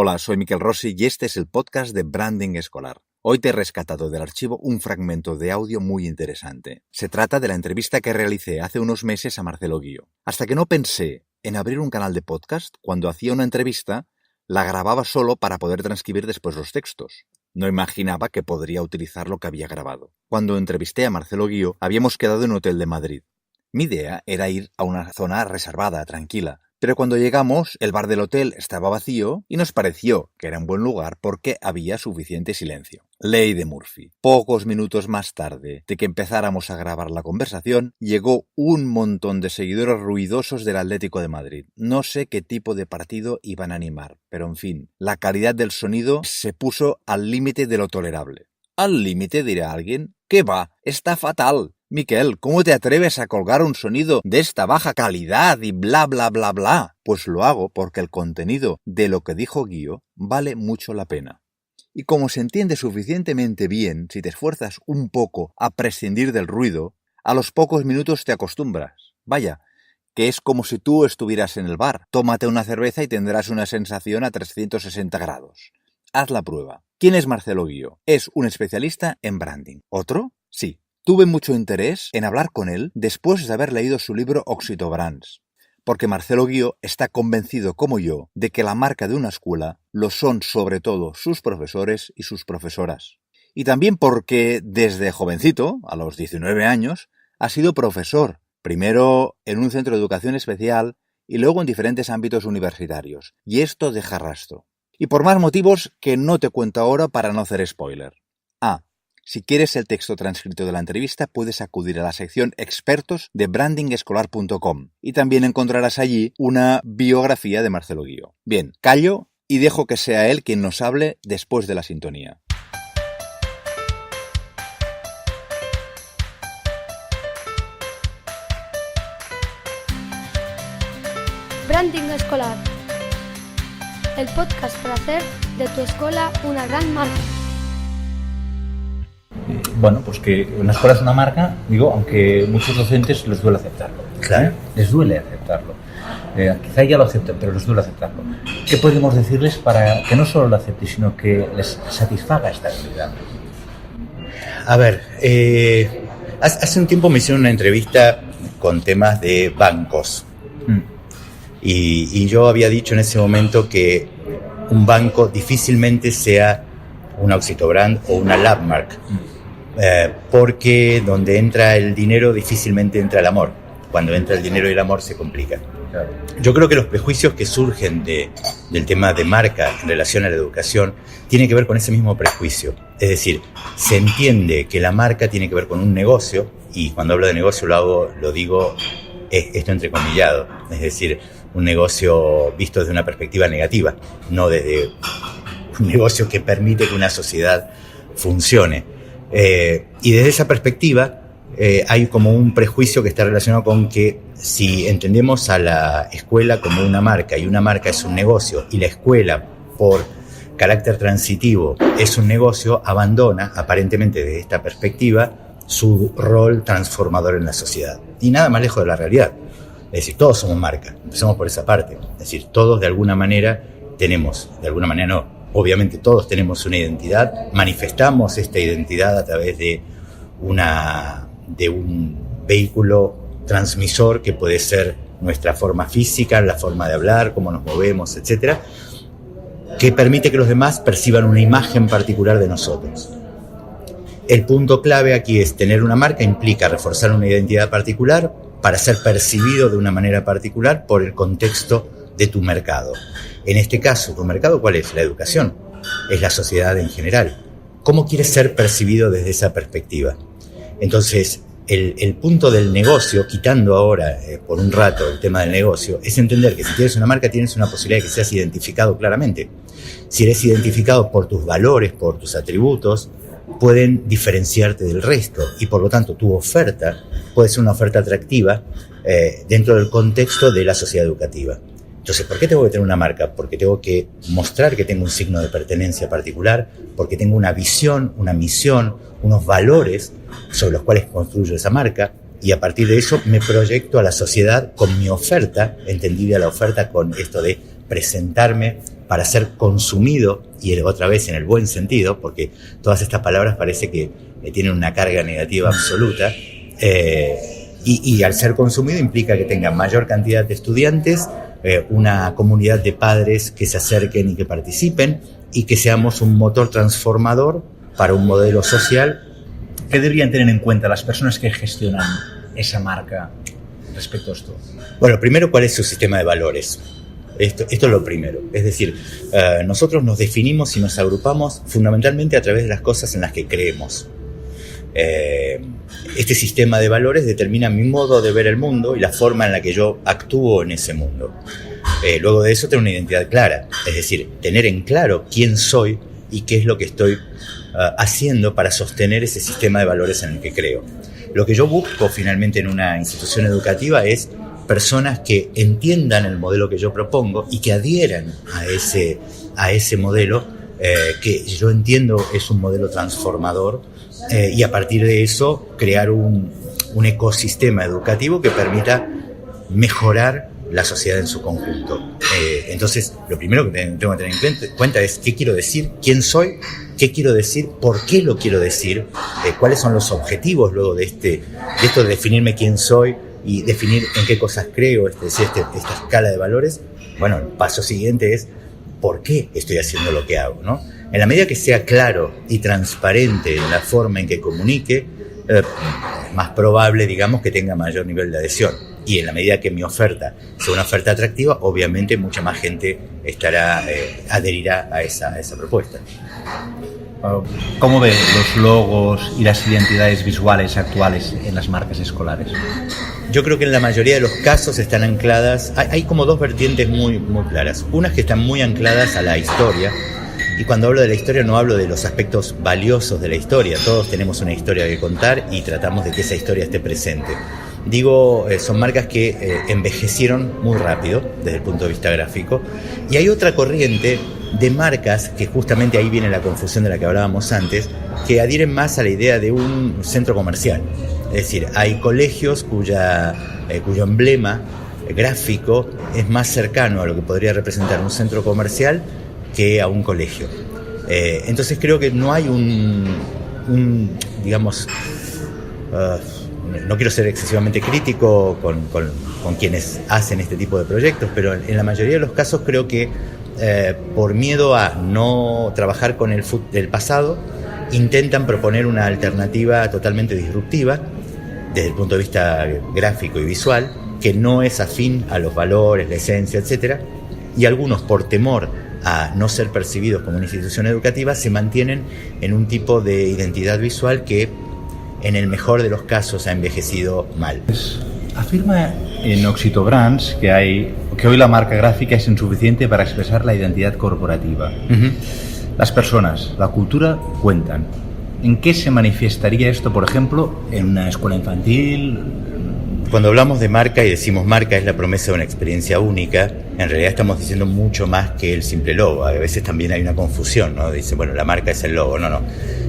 Hola, soy Miquel Rossi y este es el podcast de Branding Escolar. Hoy te he rescatado del archivo un fragmento de audio muy interesante. Se trata de la entrevista que realicé hace unos meses a Marcelo Guío. Hasta que no pensé en abrir un canal de podcast, cuando hacía una entrevista, la grababa solo para poder transcribir después los textos. No imaginaba que podría utilizar lo que había grabado. Cuando entrevisté a Marcelo Guío, habíamos quedado en un hotel de Madrid. Mi idea era ir a una zona reservada, tranquila. Pero cuando llegamos, el bar del hotel estaba vacío y nos pareció que era un buen lugar porque había suficiente silencio. Ley de Murphy. Pocos minutos más tarde de que empezáramos a grabar la conversación, llegó un montón de seguidores ruidosos del Atlético de Madrid. No sé qué tipo de partido iban a animar, pero en fin, la calidad del sonido se puso al límite de lo tolerable. ¿Al límite, dirá alguien? ¿Qué va? Está fatal. Miquel, ¿cómo te atreves a colgar un sonido de esta baja calidad y bla bla bla bla? Pues lo hago porque el contenido de lo que dijo Guío vale mucho la pena. Y como se entiende suficientemente bien, si te esfuerzas un poco a prescindir del ruido, a los pocos minutos te acostumbras. Vaya, que es como si tú estuvieras en el bar. Tómate una cerveza y tendrás una sensación a 360 grados. Haz la prueba. ¿Quién es Marcelo Guío? Es un especialista en branding. ¿Otro? Sí. Tuve mucho interés en hablar con él después de haber leído su libro Oxito Brands, porque Marcelo Guío está convencido como yo de que la marca de una escuela lo son sobre todo sus profesores y sus profesoras. Y también porque desde jovencito, a los 19 años, ha sido profesor, primero en un centro de educación especial y luego en diferentes ámbitos universitarios, y esto deja rastro. Y por más motivos que no te cuento ahora para no hacer spoiler. Si quieres el texto transcrito de la entrevista, puedes acudir a la sección expertos de brandingescolar.com y también encontrarás allí una biografía de Marcelo Guío. Bien, callo y dejo que sea él quien nos hable después de la sintonía. Branding Escolar, el podcast para hacer de tu escuela una gran marca. Bueno, pues que una escuela es una marca, digo, aunque muchos docentes les duele aceptarlo. Claro. Les duele aceptarlo. Quizá ya lo acepten, pero les duele aceptarlo. ¿Qué podemos decirles para que no solo lo acepten, sino que les satisfaga esta realidad? A ver, hace un tiempo me hicieron una entrevista con temas de bancos. Y yo había dicho en ese momento que un banco difícilmente sea una Oxito Brand o una Labmark. Porque donde entra el dinero difícilmente entra el amor. Cuando entra el dinero y el amor se complica. Claro. Yo creo que los prejuicios que surgen del tema de marca en relación a la educación tienen que ver con ese mismo prejuicio. Es decir, se entiende que la marca tiene que ver con un negocio, y cuando hablo de negocio lo digo esto entrecomillado, es decir, un negocio visto desde una perspectiva negativa, no desde un negocio que permite que una sociedad funcione. Y desde esa perspectiva hay como un prejuicio que está relacionado con que si entendemos a la escuela como una marca y una marca es un negocio y la escuela por carácter transitivo es un negocio, abandona aparentemente desde esta perspectiva su rol transformador en la sociedad. Y nada más lejos de la realidad. Es decir, todos somos marca, empezamos por esa parte. Es decir, todos de alguna manera tenemos, de alguna manera no, obviamente todos tenemos una identidad, manifestamos esta identidad a través de un vehículo transmisor que puede ser nuestra forma física, la forma de hablar, cómo nos movemos, etcétera, que permite que los demás perciban una imagen particular de nosotros. El punto clave aquí es tener una marca implica reforzar una identidad particular para ser percibido de una manera particular por el contexto de tu mercado. En este caso, ¿tu mercado cuál es? La educación, es la sociedad en general. ¿Cómo quieres ser percibido desde esa perspectiva? Entonces, el punto del negocio, quitando ahora por un rato el tema del negocio, es entender que si tienes una marca tienes una posibilidad de que seas identificado claramente. Si eres identificado por tus valores, por tus atributos, pueden diferenciarte del resto y por lo tanto tu oferta puede ser una oferta atractiva dentro del contexto de la sociedad educativa. Entonces, ¿por qué tengo que tener una marca? Porque tengo que mostrar que tengo un signo de pertenencia particular, porque tengo una visión, una misión, unos valores sobre los cuales construyo esa marca, y a partir de eso me proyecto a la sociedad con mi oferta, entendida la oferta con esto de presentarme para ser consumido, y otra vez en el buen sentido, porque todas estas palabras parece que tienen una carga negativa absoluta, y al ser consumido implica que tenga mayor cantidad de estudiantes, una comunidad de padres que se acerquen y que participen, y que seamos un motor transformador para un modelo social. ¿Qué deberían tener en cuenta las personas que gestionan esa marca respecto a esto? Bueno, primero, ¿cuál es su sistema de valores? Esto es lo primero. Es decir, nosotros nos definimos y nos agrupamos fundamentalmente a través de las cosas en las que creemos. Este sistema de valores determina mi modo de ver el mundo y la forma en la que yo actúo en ese mundo. Luego de eso, tener una identidad clara. Es decir, tener en claro quién soy y qué es lo que estoy haciendo para sostener ese sistema de valores en el que creo. Lo que yo busco finalmente en una institución educativa es personas que entiendan el modelo que yo propongo y que adhieran a ese modelo que yo entiendo es un modelo transformador, y a partir de eso crear un ecosistema educativo que permita mejorar la sociedad en su conjunto. Entonces, lo primero que tengo que tener en cuenta es qué quiero decir, quién soy, qué quiero decir, por qué lo quiero decir, cuáles son los objetivos luego de esto de definirme quién soy y definir en qué cosas creo, esta escala de valores. Bueno, el paso siguiente es por qué estoy haciendo lo que hago, ¿no? En la medida que sea claro y transparente en la forma en que comunique, es más probable, digamos, que tenga mayor nivel de adhesión. Y en la medida que mi oferta sea una oferta atractiva, obviamente mucha más gente adherirá a esa propuesta. ¿Cómo ve los logos y las identidades visuales actuales en las marcas escolares? Yo creo que en la mayoría de los casos están ancladas, hay como dos vertientes muy, muy claras. Unas que están muy ancladas a la historia, y cuando hablo de la historia no hablo de los aspectos valiosos de la historia. Todos tenemos una historia que contar y tratamos de que esa historia esté presente. Digo, son marcas que envejecieron muy rápido desde el punto de vista gráfico, y hay otra corriente de marcas que justamente ahí viene la confusión de la que hablábamos antes, que adhieren más a la idea de un centro comercial. Es decir, hay colegios cuyo emblema gráfico es más cercano a lo que podría representar un centro comercial que a un colegio. Entonces creo que no hay digamos, no quiero ser excesivamente crítico con quienes hacen este tipo de proyectos, pero en la mayoría de los casos creo que por miedo a no trabajar con el pasado, intentan proponer una alternativa totalmente disruptiva desde el punto de vista gráfico y visual, que no es afín a los valores, la esencia, etc. Y algunos, por temor a no ser percibidos como una institución educativa, se mantienen en un tipo de identidad visual que en el mejor de los casos ha envejecido mal. Afirma en Oxito Brands que hoy la marca gráfica es insuficiente para expresar la identidad corporativa. Uh-huh. Las personas, la cultura cuentan. ¿En qué se manifestaría esto, por ejemplo, en una escuela infantil? Cuando hablamos de marca y decimos marca es la promesa de una experiencia única, en realidad estamos diciendo mucho más que el simple logo. A veces también hay una confusión, ¿no? Dice, bueno, la marca es el logo. No.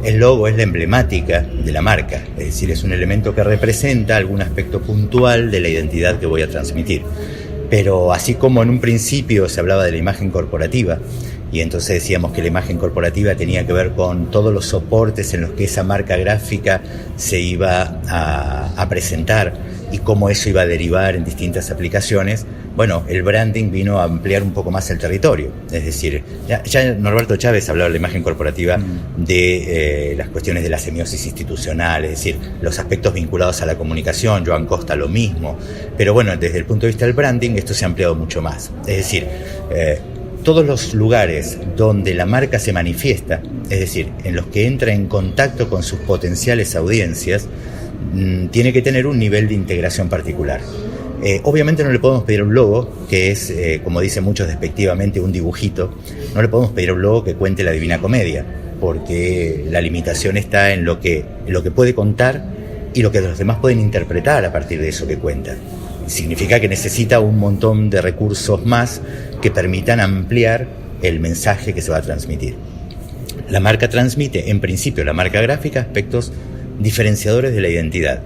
El logo es la emblemática de la marca, es decir, es un elemento que representa algún aspecto puntual de la identidad que voy a transmitir. Pero así como en un principio se hablaba de la imagen corporativa, y entonces decíamos que la imagen corporativa tenía que ver con todos los soportes en los que esa marca gráfica se iba a presentar y cómo eso iba a derivar en distintas aplicaciones, bueno, el branding vino a ampliar un poco más el territorio. Es decir, ya Norberto Chávez hablaba de la imagen corporativa de las cuestiones de la semiosis institucional, es decir, los aspectos vinculados a la comunicación, Joan Costa lo mismo, pero bueno, desde el punto de vista del branding esto se ha ampliado mucho más. Es decir, todos los lugares donde la marca se manifiesta, es decir, en los que entra en contacto con sus potenciales audiencias, tiene que tener un nivel de integración particular. Obviamente no le podemos pedir un logo, que es, como dicen muchos despectivamente, un dibujito. No le podemos pedir un logo que cuente la Divina Comedia, porque la limitación está en lo que puede contar y lo que los demás pueden interpretar a partir de eso que cuenta. Significa que necesita un montón de recursos más que permitan ampliar el mensaje que se va a transmitir. La marca transmite, en principio, la marca gráfica, aspectos diferenciadores de la identidad.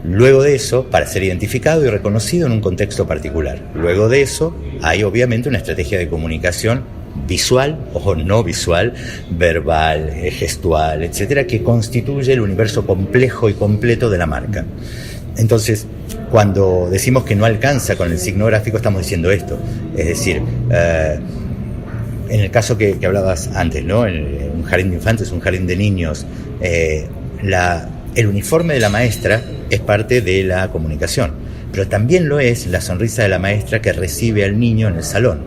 Luego de eso, para ser identificado y reconocido en un contexto particular. Luego de eso, hay obviamente una estrategia de comunicación visual o no visual, verbal, gestual, etcétera, que constituye el universo complejo y completo de la marca. Entonces, cuando decimos que no alcanza con el signo gráfico, estamos diciendo esto. Es decir, en el caso que hablabas antes, ¿no? En un jardín de infantes, un jardín de niños, el uniforme de la maestra es parte de la comunicación, pero también lo es la sonrisa de la maestra que recibe al niño en el salón,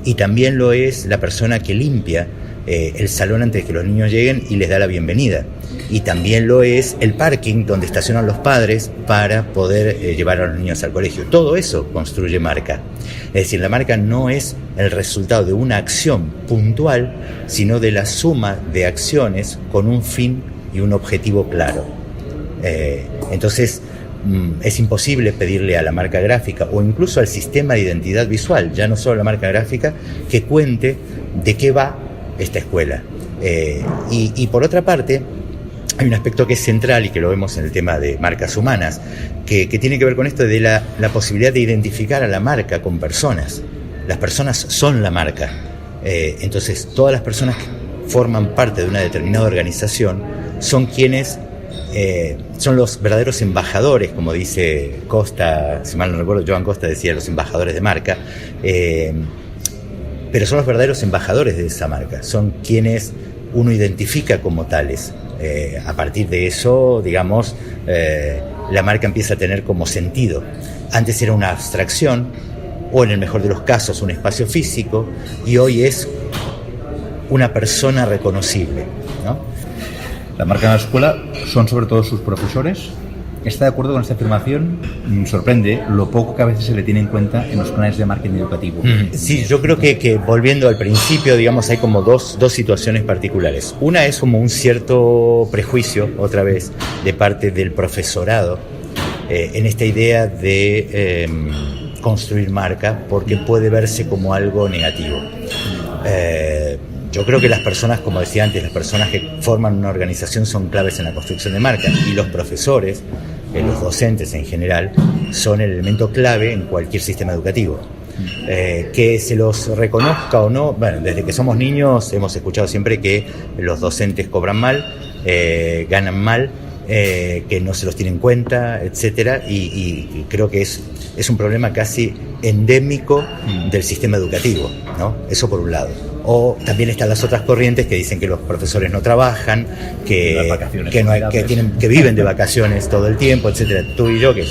y también lo es la persona que limpia el salón antes de que los niños lleguen y les da la bienvenida, y también lo es el parking donde estacionan los padres para poder llevar a los niños al colegio. Todo eso construye marca. Es decir, la marca no es el resultado de una acción puntual, sino de la suma de acciones con un fin y un objetivo claro. Entonces, es imposible pedirle a la marca gráfica o incluso al sistema de identidad visual, ya no solo la marca gráfica, que cuente de qué va esta escuela. Y por otra parte, hay un aspecto que es central y que lo vemos en el tema de marcas humanas, que tiene que ver con esto de la posibilidad de identificar a la marca con personas. Las personas son la marca. Entonces, todas las personas que forman parte de una determinada organización son quienes son los verdaderos embajadores, como dice Costa, si mal no recuerdo, Joan Costa decía los embajadores de marca, pero son los verdaderos embajadores de esa marca, son quienes uno identifica como tales. A partir de eso, digamos, la marca empieza a tener como sentido. Antes era una abstracción, o en el mejor de los casos un espacio físico, y hoy es una persona reconocible, ¿no? La marca de la escuela son sobre todo sus profesores. ¿Está de acuerdo con esta afirmación? Me sorprende lo poco que a veces se le tiene en cuenta en los planes de marketing educativo. Sí, yo creo que volviendo al principio, digamos, hay como dos situaciones particulares. Una es como un cierto prejuicio, otra vez, de parte del profesorado en esta idea de construir marca, porque puede verse como algo negativo. Yo creo que las personas, como decía antes, las personas que forman una organización son claves en la construcción de marca, y los profesores, los docentes en general, son el elemento clave en cualquier sistema educativo. Que se los reconozca o no, bueno, desde que somos niños hemos escuchado siempre que los docentes cobran mal, ganan mal, que no se los tiene en cuenta, etcétera, y creo que es un problema casi endémico del sistema educativo, ¿no? Eso por un lado. O también están las otras corrientes que dicen que los profesores no trabajan, que viven de vacaciones todo el tiempo, etcétera. Tú y yo, que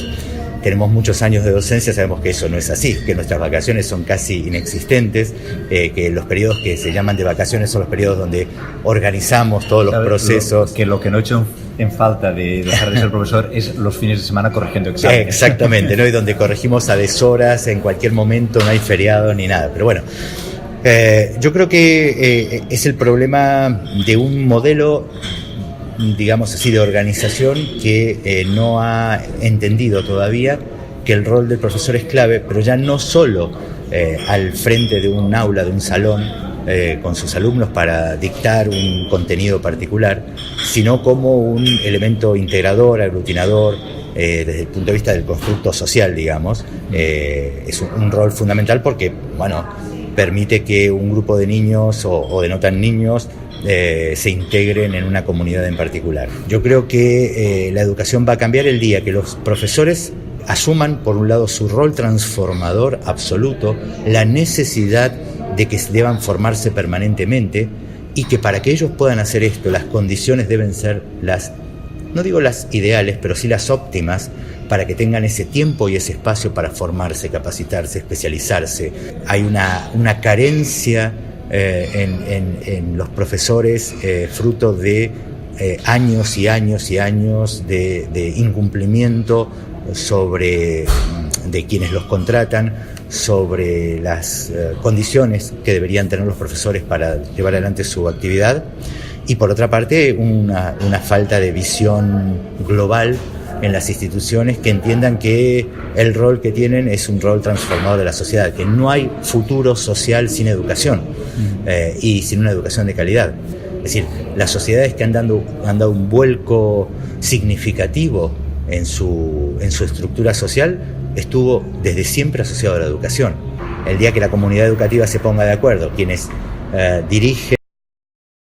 tenemos muchos años de docencia, sabemos que eso no es así, que nuestras vacaciones son casi inexistentes, que los periodos que se llaman de vacaciones son los periodos donde organizamos todos los procesos. Lo que no he hecho en falta de dejar de ser profesor es los fines de semana corrigiendo exámenes. Exactamente, ¿no? Y donde corregimos a deshoras, en cualquier momento, no hay feriado ni nada. Pero bueno, yo creo que es el problema de un modelo, digamos así, de organización que no ha entendido todavía que el rol del profesor es clave, pero ya no solo al frente de un aula, de un salón, con sus alumnos para dictar un contenido particular, sino como un elemento integrador, aglutinador, desde el punto de vista del constructo social, digamos. Es un rol fundamental porque, bueno, permite que un grupo de niños o de no tan niños se integren en una comunidad en particular. Yo creo que la educación va a cambiar el día que los profesores asuman, por un lado, su rol transformador absoluto, la necesidad de que deban formarse permanentemente, y que para que ellos puedan hacer esto, las condiciones deben ser no digo las ideales, pero sí las óptimas, para que tengan ese tiempo y ese espacio para formarse, capacitarse, especializarse. Hay una carencia en los profesores, fruto de años y años y años de incumplimiento de quienes los contratan, sobre las condiciones que deberían tener los profesores para llevar adelante su actividad, y por otra parte una falta de visión global en las instituciones que entiendan que el rol que tienen es un rol transformador de la sociedad, que no hay futuro social sin educación y sin una educación de calidad. Es decir, las sociedades que han dado un vuelco significativo en su estructura social estuvo desde siempre asociado a la educación. El día que la comunidad educativa se ponga de acuerdo, quienes dirige